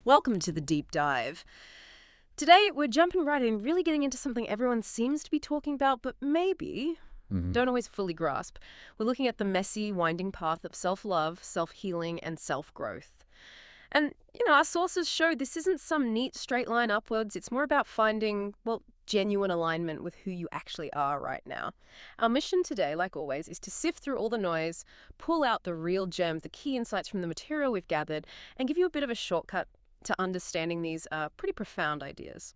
Welcome to the deep dive. Today, we're jumping right in, really getting into something everyone seems to be talking about, but maybe Hmm. don't always fully grasp. We're looking at the messy, winding path of self-love, self-healing, and self-growth. And, our sources show this isn't some neat straight line upwards. It's more about finding, well, genuine alignment with who you actually are right now. Our mission today, like always, is to sift through all the noise, pull out the real gem, the key insights from the material we've gathered, and give you a bit of a shortcut to understanding these pretty profound ideas.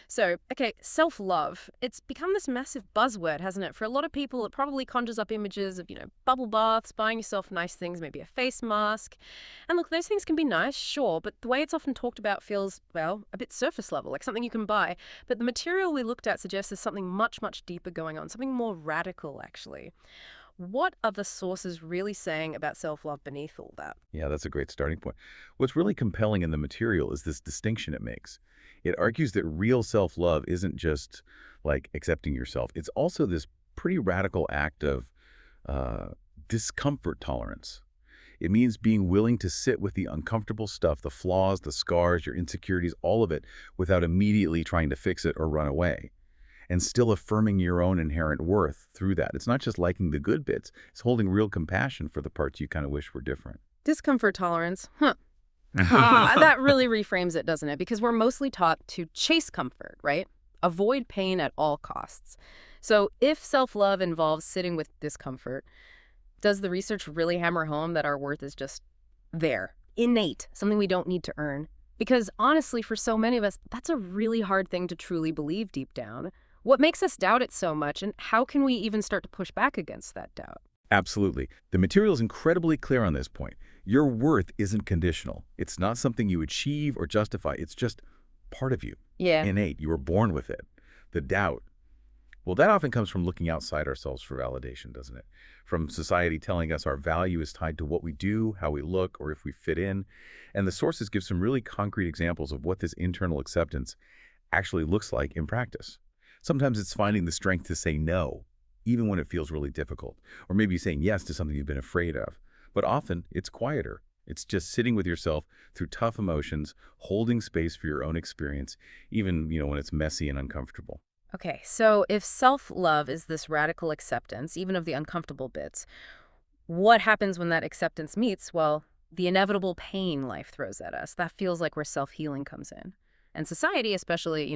So, okay, self-love. It's become this massive buzzword, hasn't it? For a lot of people, it probably conjures up images of, bubble baths, buying yourself nice things, maybe a face mask. And look, those things can be nice, sure, but the way it's often talked about feels, well, a bit surface level, like something you can buy. But the material we looked at suggests there's something much, much deeper going on, something more radical, actually. What are the sources really saying about self-love beneath all that? Yeah, that's a great starting point. What's really compelling in the material is this distinction it makes. It argues that real self-love isn't just like accepting yourself. It's also this pretty radical act of uh, discomfort tolerance. It means being willing to sit with the uncomfortable stuff, the flaws, the scars, your insecurities, all of it, without immediately trying to fix it or run away. And still affirming your own inherent worth through that. It's not just liking the good bits. It's holding real compassion for the parts you kind of wish were different. Discomfort tolerance. Huh. That really reframes it, doesn't it? Because we're mostly taught to chase comfort, right? Avoid pain at all costs. So if self-love involves sitting with discomfort, does the research really hammer home that our worth is just there, innate, something we don't need to earn? Because honestly, for so many of us, that's a really hard thing to truly believe deep down. What makes us doubt it so much, and how can we even start to push back against that doubt? Absolutely. The material is incredibly clear on this point. Your worth isn't conditional. It's not something you achieve or justify. It's just part of you, Yeah. innate. You were born with it. The doubt, well, that often comes from looking outside ourselves for validation, doesn't it? From society telling us our value is tied to what we do, how we look, or if we fit in. And the sources give some really concrete examples of what this internal acceptance actually looks like in practice. Sometimes it's finding the strength to say no, even when it feels really difficult, or maybe saying yes to something you've been afraid of. But often it's quieter. It's just sitting with yourself through tough emotions, holding space for your own experience, even, when it's messy and uncomfortable. Okay, so if self-love is this radical acceptance, even of the uncomfortable bits, what happens when that acceptance meets, well, the inevitable pain life throws at us? That feels like where self-healing comes in. And society, especially,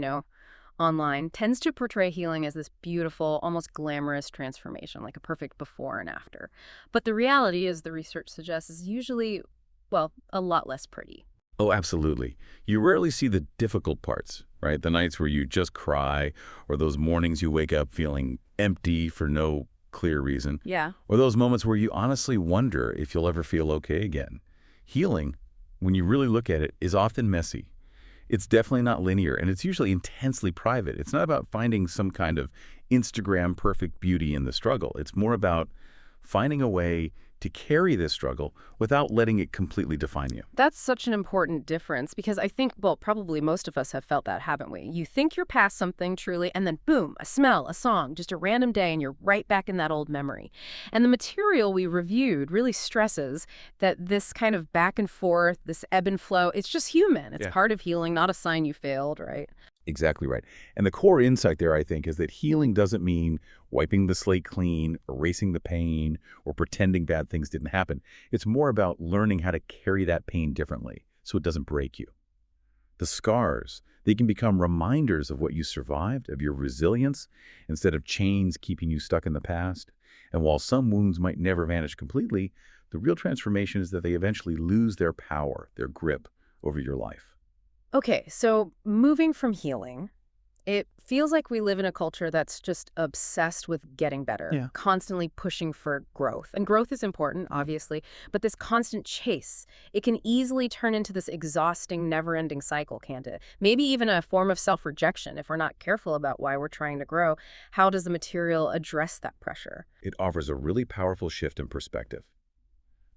online, tends to portray healing as this beautiful, almost glamorous transformation, like a perfect before and after. But the reality, as the research suggests, is usually, well, a lot less pretty. Oh, absolutely. You rarely see the difficult parts, right? The nights where you just cry, or those mornings you wake up feeling empty for no clear reason, Yeah. or those moments where you honestly wonder if you'll ever feel okay again. Healing, when you really look at it, is often messy. It's definitely not linear, and it's usually intensely private. It's not about finding some kind of Instagram perfect beauty in the struggle. It's more about finding a way to carry this struggle without letting it completely define you. That's such an important difference because I think, well, probably most of us have felt that, haven't we? You think you're past something truly, and then boom, a smell, a song, just a random day, and you're right back in that old memory. And the material we reviewed really stresses that this kind of back and forth, this ebb and flow, it's just human. It's Yeah. part of healing, not a sign you failed, right? Exactly right. And the core insight there, I think, is that healing doesn't mean wiping the slate clean, erasing the pain, or pretending bad things didn't happen. It's more about learning how to carry that pain differently so it doesn't break you. The scars, they can become reminders of what you survived, of your resilience, instead of chains keeping you stuck in the past. And while some wounds might never vanish completely, the real transformation is that they eventually lose their power, their grip over your life. Okay, so moving from healing, it feels like we live in a culture that's just obsessed with getting better, Yeah. constantly pushing for growth. And growth is important, obviously, but this constant chase, it can easily turn into this exhausting, never-ending cycle, can't it? Maybe even a form of self-rejection if we're not careful about why we're trying to grow. How does the material address that pressure? It offers a really powerful shift in perspective.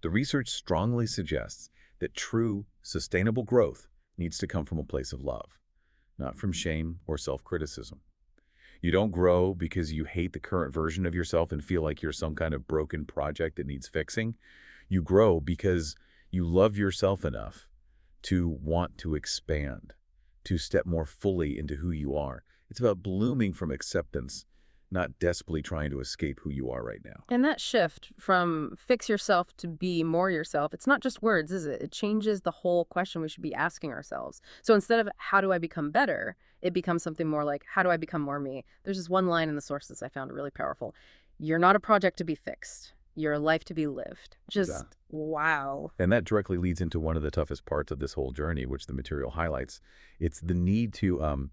The research strongly suggests that true, sustainable growth needs to come from a place of love, not from shame or self-criticism. You don't grow because you hate the current version of yourself and feel like you're some kind of broken project that needs fixing. You grow because you love yourself enough to want to expand, to step more fully into who you are. It's about blooming from acceptance, not desperately trying to escape who you are right now. And that shift from fix yourself to be more yourself, it's not just words, is it? It changes the whole question we should be asking ourselves. So instead of how do I become better, it becomes something more like how do I become more me? There's this one line in the sources I found really powerful. You're not a project to be fixed. You're a life to be lived. Yeah. Just wow. And that directly leads into one of the toughest parts of this whole journey, which the material highlights. It's the need to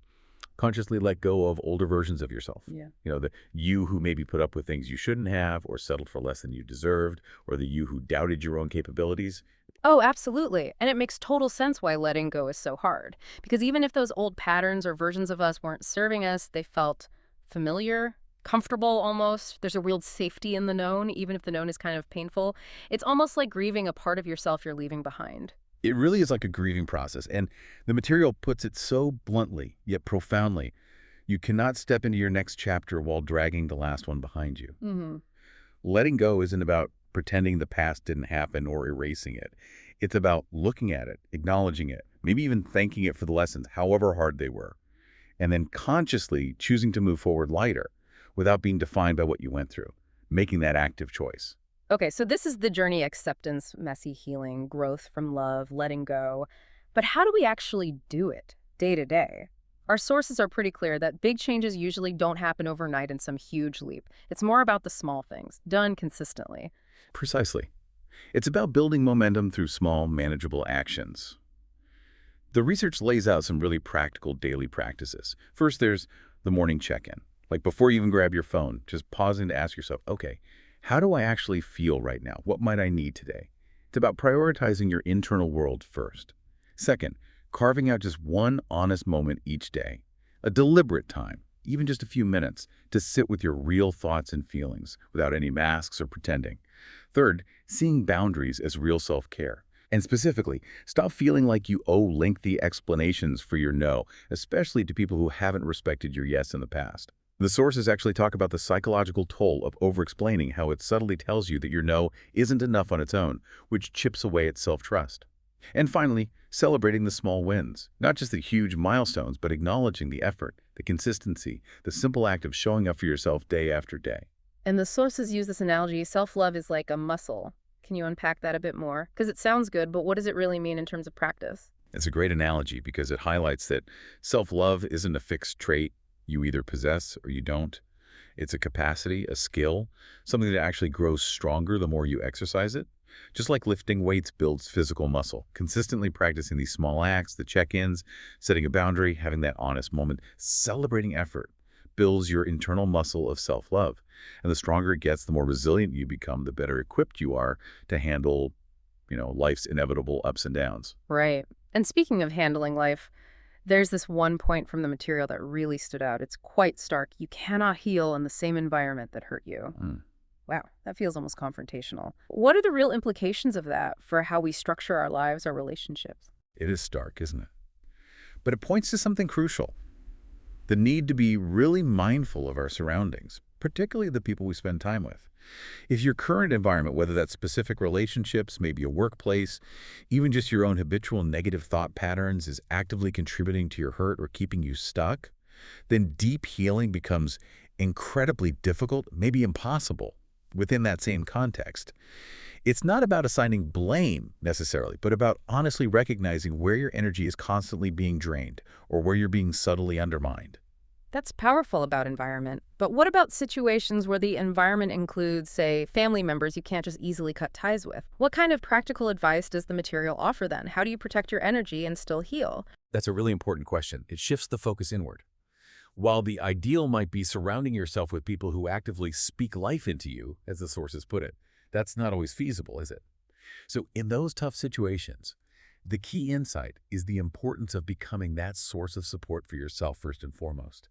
consciously let go of older versions of yourself. Yeah. The you who maybe put up with things you shouldn't have or settled for less than you deserved, or the you who doubted your own capabilities. Oh, absolutely. And it makes total sense why letting go is so hard. Because even if those old patterns or versions of us weren't serving us, they felt familiar, comfortable almost. There's a real safety in the known, even if the known is kind of painful. It's almost like grieving a part of yourself you're leaving behind. It really is like a grieving process, and the material puts it so bluntly, yet profoundly. You cannot step into your next chapter while dragging the last one behind you. Hmm. Letting go isn't about pretending the past didn't happen or erasing it. It's about looking at it, acknowledging it, maybe even thanking it for the lessons, however hard they were, and then consciously choosing to move forward lighter without being defined by what you went through, making that active choice. Okay, so this is the journey acceptance, messy healing, growth from love, letting go. But how do we actually do it day to day? Our sources are pretty clear that big changes usually don't happen overnight in some huge leap. It's more about the small things, done consistently. Precisely. It's about building momentum through small, manageable actions. The research lays out some really practical daily practices. First, there's the morning check-in. Like before you even grab your phone, just pausing to ask yourself, okay, how do I actually feel right now? What might I need today? It's about prioritizing your internal world first. Second, carving out just one honest moment each day, a deliberate time, even just a few minutes, to sit with your real thoughts and feelings without any masks or pretending. Third, seeing boundaries as real self-care. And specifically, stop feeling like you owe lengthy explanations for your no, especially to people who haven't respected your yes in the past. The sources actually talk about the psychological toll of over-explaining, how it subtly tells you that your no isn't enough on its own, which chips away at self-trust. And finally, celebrating the small wins, not just the huge milestones, but acknowledging the effort, the consistency, the simple act of showing up for yourself day after day. And the sources use this analogy self-love is like a muscle. Can you unpack that a bit more? Because it sounds good, but what does it really mean in terms of practice? It's a great analogy because it highlights that self-love isn't a fixed trait you either possess or you don't. It's a capacity, a skill, something that actually grows stronger the more you exercise it. Just like lifting weights builds physical muscle, consistently practicing these small acts, the check-ins, setting a boundary, having that honest moment, celebrating effort, builds your internal muscle of self-love. And the stronger it gets, the more resilient you become, the better equipped you are to handle, life's inevitable ups and downs. Right. And speaking of handling life, there's this one point from the material that really stood out. It's quite stark. You cannot heal in the same environment that hurt you. Mm. Wow, that feels almost confrontational. What are the real implications of that for how we structure our lives, our relationships? It is stark, isn't it? But it points to something crucial. The need to be really mindful of our surroundings, particularly the people we spend time with. If your current environment, whether that's specific relationships, maybe a workplace, even just your own habitual negative thought patterns, is actively contributing to your hurt or keeping you stuck, then deep healing becomes incredibly difficult, maybe impossible, within that same context. It's not about assigning blame necessarily, but about honestly recognizing where your energy is constantly being drained or where you're being subtly undermined. That's powerful about environment. But what about situations where the environment includes, say, family members you can't just easily cut ties with? What kind of practical advice does the material offer then? How do you protect your energy and still heal? That's a really important question. It shifts the focus inward. While the ideal might be surrounding yourself with people who actively speak life into you, as the sources put it, that's not always feasible, is it? So in those tough situations, the key insight is the importance of becoming that source of support for yourself first and foremost.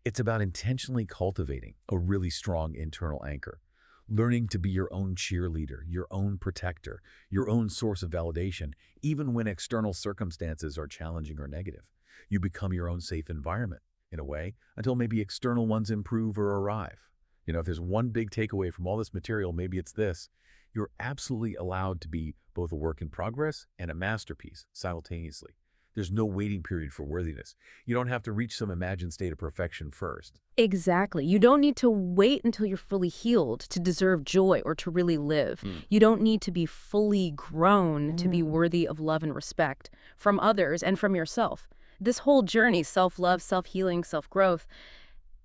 It's about intentionally cultivating a really strong internal anchor, learning to be your own cheerleader, your own protector, your own source of validation, even when external circumstances are challenging or negative. You become your own safe environment, in a way, until maybe external ones improve or arrive. If there's one big takeaway from all this material, maybe it's this: you're absolutely allowed to be both a work in progress and a masterpiece simultaneously. There's no waiting period for worthiness. You don't have to reach some imagined state of perfection first. Exactly. You don't need to wait until you're fully healed to deserve joy or to really live. Mm. You don't need to be fully grown to be worthy of love and respect from others and from yourself. This whole journey, self-love, self-healing, self-growth,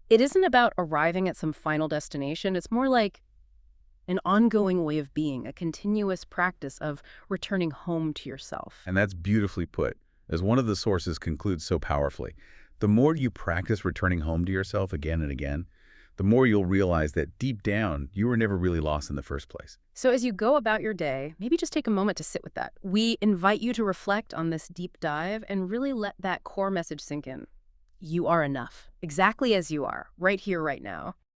it isn't about arriving at some final destination. It's more like an ongoing way of being, a continuous practice of returning home to yourself. And that's beautifully put. As one of the sources concludes so powerfully, the more you practice returning home to yourself again and again, the more you'll realize that deep down, you were never really lost in the first place. So as you go about your day, maybe just take a moment to sit with that. We invite you to reflect on this deep dive and really let that core message sink in. You are enough, exactly as you are, right here, right now.